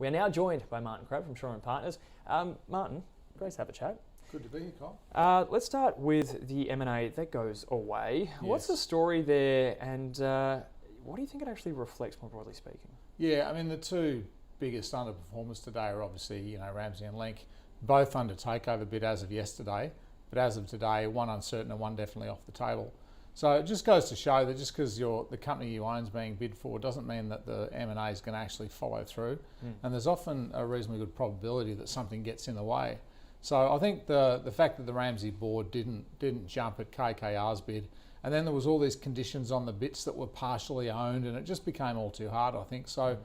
We are now joined by Martin Crabb from Shaw and Partners. Martin, great to have a chat. Good to be here, Kyle. Let's start with the M&A that goes away. Yes. What's the story there, and what do you think it actually reflects, more broadly speaking? Yeah, I mean, the two biggest underperformers today are obviously, Ramsay and Link, both under takeover bid as of yesterday, but as of today, one uncertain and one definitely off the table. So it just goes to show that just because the company you own is being bid for doesn't mean that the M&A is going to actually follow through. And there's often a reasonably good probability that something gets in the way. So I think the fact that the Ramsay board didn't jump at KKR's bid, and then there was all these conditions on the bits that were partially owned, and it just became all too hard, I think. So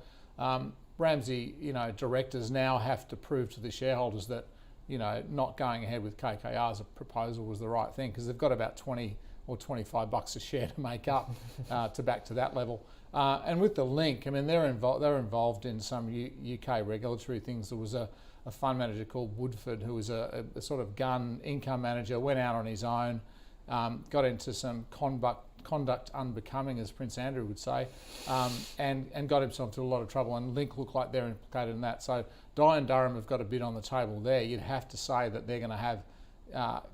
Ramsay, directors now have to prove to the shareholders that, not going ahead with KKR's proposal was the right thing, because they've got about 20 or $25 a share to make up to back to that level. And with the Link, I mean, they're involved in some UK regulatory things. There was a fund manager called Woodford, who was a sort of gun income manager, went out on his own, got into some conduct unbecoming, as Prince Andrew would say, and got himself into a lot of trouble. And Link look like they're implicated in that. So Dye & Durham have got a bid on the table there. You'd have to say that they're going to have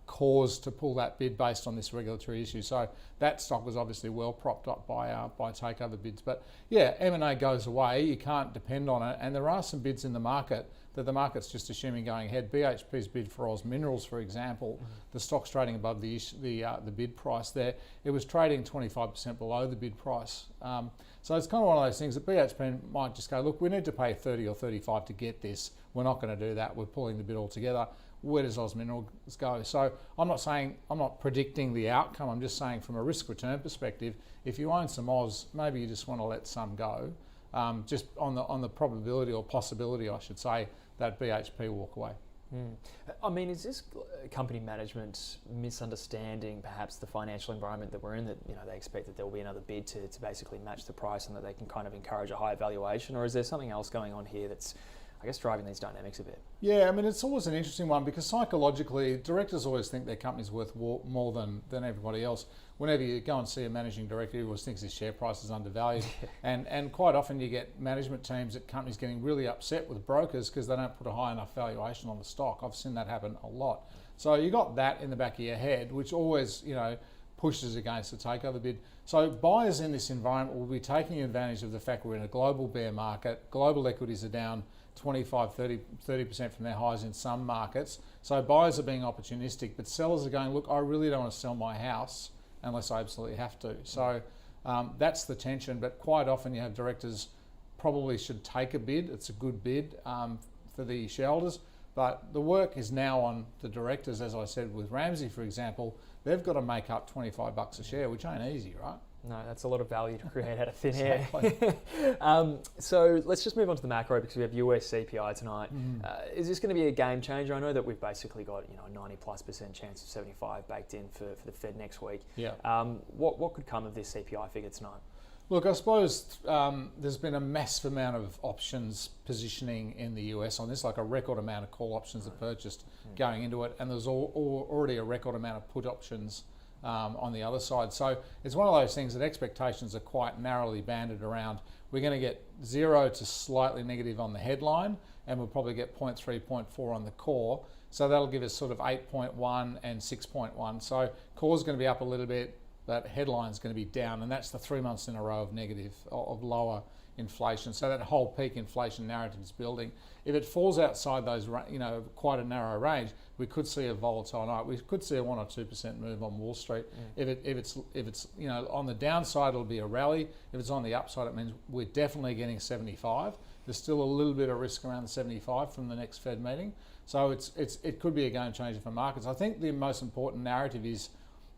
cause to pull that bid based on this regulatory issue. So that stock was obviously well propped up by takeover bids. But yeah, M&A goes away. You can't depend on it. And there are some bids in the market that the market's just assuming going ahead. BHP's bid for Oz Minerals, for example, the stock's trading above the bid price there. It was trading 25% below the bid price. So it's kind of one of those things that BHP might just go, look, we need to pay 30 or 35 to get this. We're not going to do that. We're pulling the bid altogether. Where does Oz Minerals go? So I'm not predicting the outcome. I'm just saying from a risk return perspective, if you own some Oz, maybe you just want to let some go, just on the probability or possibility, I should say, that BHP walk away. I mean, is this company management misunderstanding perhaps the financial environment that we're in, that they expect that there will be another bid to basically match the price and that they can kind of encourage a higher valuation, or is there something else going on here that's, I guess, driving these dynamics a bit? Yeah, I mean, it's always an interesting one because psychologically, directors always think their company's worth more than everybody else. Whenever you go and see a managing director, he always thinks his share price is undervalued. And quite often you get management teams at companies getting really upset with brokers because they don't put a high enough valuation on the stock. I've seen that happen a lot. So you got that in the back of your head, which always, pushes against the takeover bid. So buyers in this environment will be taking advantage of the fact we're in a global bear market. Global equities are down 25, 30% from their highs in some markets. So buyers are being opportunistic, but sellers are going, look, I really don't want to sell my house unless I absolutely have to. So that's the tension, but quite often you have directors probably should take a bid. It's a good bid for the shareholders, but the work is now on the directors. As I said with Ramsay, for example, they've got to make up $25 a share, which ain't easy, right? No, that's a lot of value to create out of thin air. So let's just move on to the macro because we have US CPI tonight. Is this going to be a game changer? I know that we've basically got a 90+% chance of 75 baked in for the Fed next week. Yeah. What could come of this CPI figure tonight? Look, I suppose there's been a massive amount of options positioning in the US on this, like a record amount of call options are purchased going into it, and there's already a record amount of put options on the other side. So it's one of those things that expectations are quite narrowly banded around. We're going to get 0 to slightly negative on the headline, and we'll probably get 0.3, 0.4 on the core. So that'll give us sort of 8.1 and 6.1. So core's going to be up a little bit, but headline's going to be down, and that's the 3 months in a row of negative, of lower inflation. So that whole peak inflation narrative is building. If it falls outside those, quite a narrow range, we could see a volatile night. We could see a 1 or 2% move on Wall Street. If it's on the downside, it'll be a rally. If it's on the upside, it means we're definitely getting 75. There's still a little bit of risk around the 75 from the next Fed meeting. So it could be a game changer for markets. I think the most important narrative is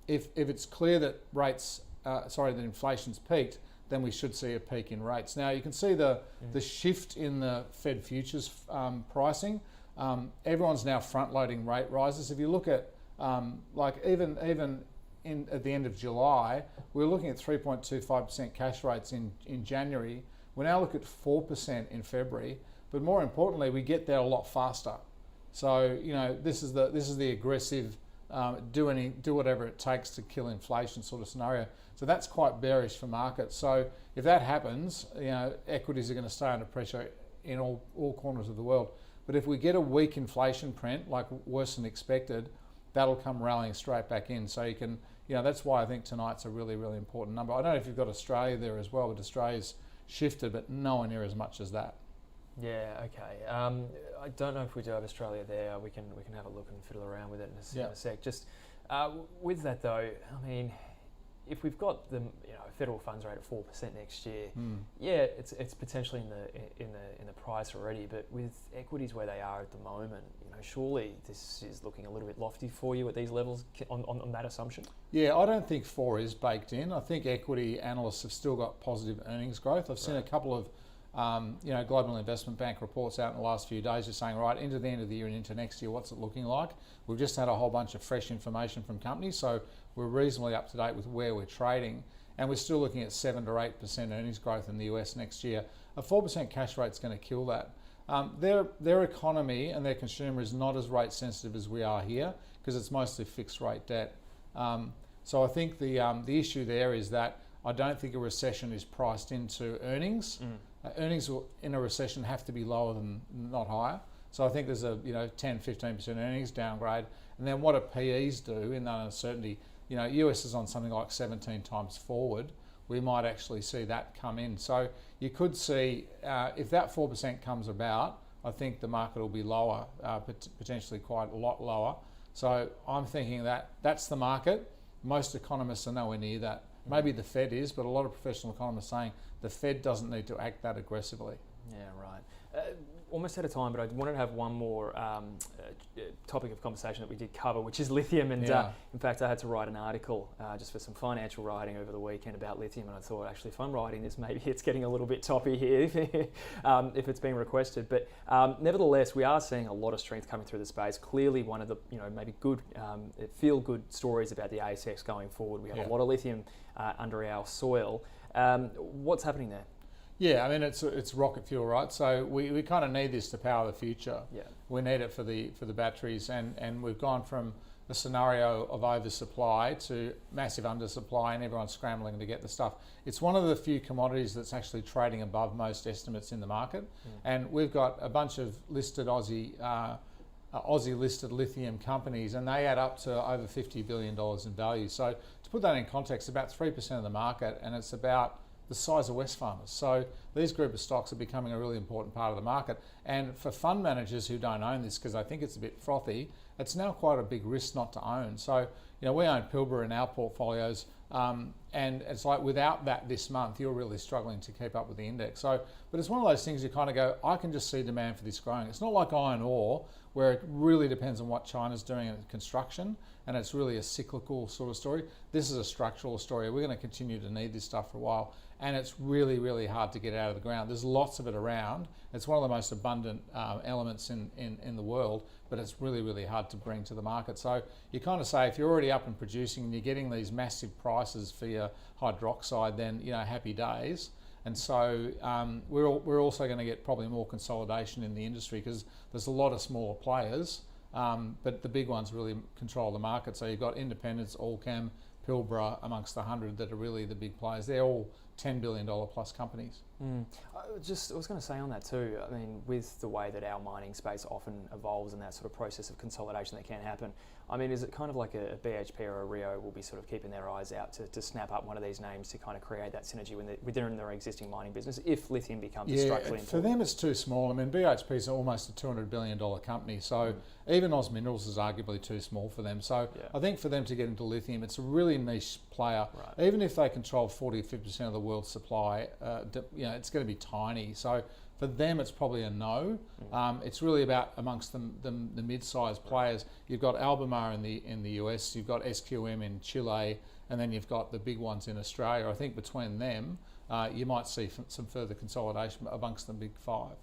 if it's clear that that inflation's peaked, then we should see a peak in rates. Now you can see the shift in the Fed futures pricing. Everyone's now front-loading rate rises. If you look at even at the end of July, we were looking at 3.25% cash rates in January. We now look at 4% in February. But more importantly, we get there a lot faster. So this is the aggressive do whatever it takes to kill inflation sort of scenario. So that's quite bearish for markets. So if that happens, equities are going to stay under pressure in all corners of the world. But if we get a weak inflation print, like worse than expected, that'll come rallying straight back in. So you can, that's why I think tonight's a really, really important number. I don't know if you've got Australia there as well, but Australia's shifted, but nowhere near as much as that. Yeah, okay. I don't know if we do have Australia there. We can have a look and fiddle around with it in a sec. Just with that though, I mean, if we've got the federal funds rate at 4% next year, yeah, it's potentially in the price already. But with equities where they are at the moment, surely this is looking a little bit lofty for you at these levels on that assumption. Yeah, I don't think 4 is baked in. I think equity analysts have still got positive earnings growth. I've seen a couple of Global Investment Bank reports out in the last few days just saying, right, into the end of the year and into next year, what's it looking like? We've just had a whole bunch of fresh information from companies, so we're reasonably up to date with where we're trading, and we're still looking at 7 to 8% earnings growth in the US next year. A 4% cash rate is going to kill that. Their economy and their consumer is not as rate sensitive as we are here because it's mostly fixed rate debt. So I think the issue there is that I don't think a recession is priced into earnings. Earnings will, in a recession, have to be lower than, not higher. So I think there's a 10-15% earnings downgrade, and then what do PEs do in that uncertainty? US is on something like 17 times forward. We might actually see that come in. So you could see if that 4% comes about, I think the market will be lower, potentially quite a lot lower. So I'm thinking that that's the market. Most economists are nowhere near that. Maybe the Fed is, but a lot of professional economists are saying the Fed doesn't need to act that aggressively. Yeah, right. Almost out of time, but I wanted to have one more topic of conversation that we did cover, which is lithium. And in fact, I had to write an article just for some financial writing over the weekend about lithium. And I thought, actually, if I'm writing this, maybe it's getting a little bit toppy here if it's being requested. But nevertheless, we are seeing a lot of strength coming through the space. Clearly, one of the maybe good, feel-good stories about the ASX going forward. We have a lot of lithium under our soil. What's happening there? Yeah, I mean it's rocket fuel, right? So we kind of need this to power the future. Yeah. We need it for the batteries, and we've gone from a scenario of oversupply to massive undersupply, and everyone's scrambling to get the stuff. It's one of the few commodities that's actually trading above most estimates in the market, and we've got a bunch of listed Aussie listed lithium companies, and they add up to over $50 billion in value. So to put that in context, about 3% of the market, and it's about the size of Wesfarmers. So these group of stocks are becoming a really important part of the market. And for fund managers who don't own this, because I think it's a bit frothy, it's now quite a big risk not to own. So, we own Pilbara in our portfolios, and it's like without that this month, you're really struggling to keep up with the index. So, but it's one of those things you kind of go, I can just see demand for this growing. It's not like iron ore, where it really depends on what China's doing in construction, and it's really a cyclical sort of story. This is a structural story. We're going to continue to need this stuff for a while, and it's really, really hard to get out of the ground. There's lots of it around. It's one of the most abundant elements in the world, but it's really, really hard to bring to the market. So you kind of say, if you're already up and producing and you're getting these massive prices for your hydroxide, then, happy days. And so we're also going to get probably more consolidation in the industry because there's a lot of smaller players, but the big ones really control the market. So you've got independents, Allchem, Pilbara amongst the 100 that are really the big players. They're all $10 billion plus companies. I was going to say on that too, I mean, with the way that our mining space often evolves and that sort of process of consolidation that can happen, I mean, is it kind of like a BHP or a Rio will be sort of keeping their eyes out to snap up one of these names to kind of create that synergy within their existing mining business if lithium becomes a structurally important? For them it's too small. I mean, BHP is almost a $200 billion company, so even Oz Minerals is arguably too small for them. So I think for them to get into lithium, it's a really niche player. Right. Even if they control 40 or 50% of the world's supply, it's going to be tiny. So for them, it's probably a no. It's really about amongst the mid-sized players. You've got Albemarle in the US, you've got SQM in Chile, and then you've got the big ones in Australia. I think between them, you might see some further consolidation amongst the big five.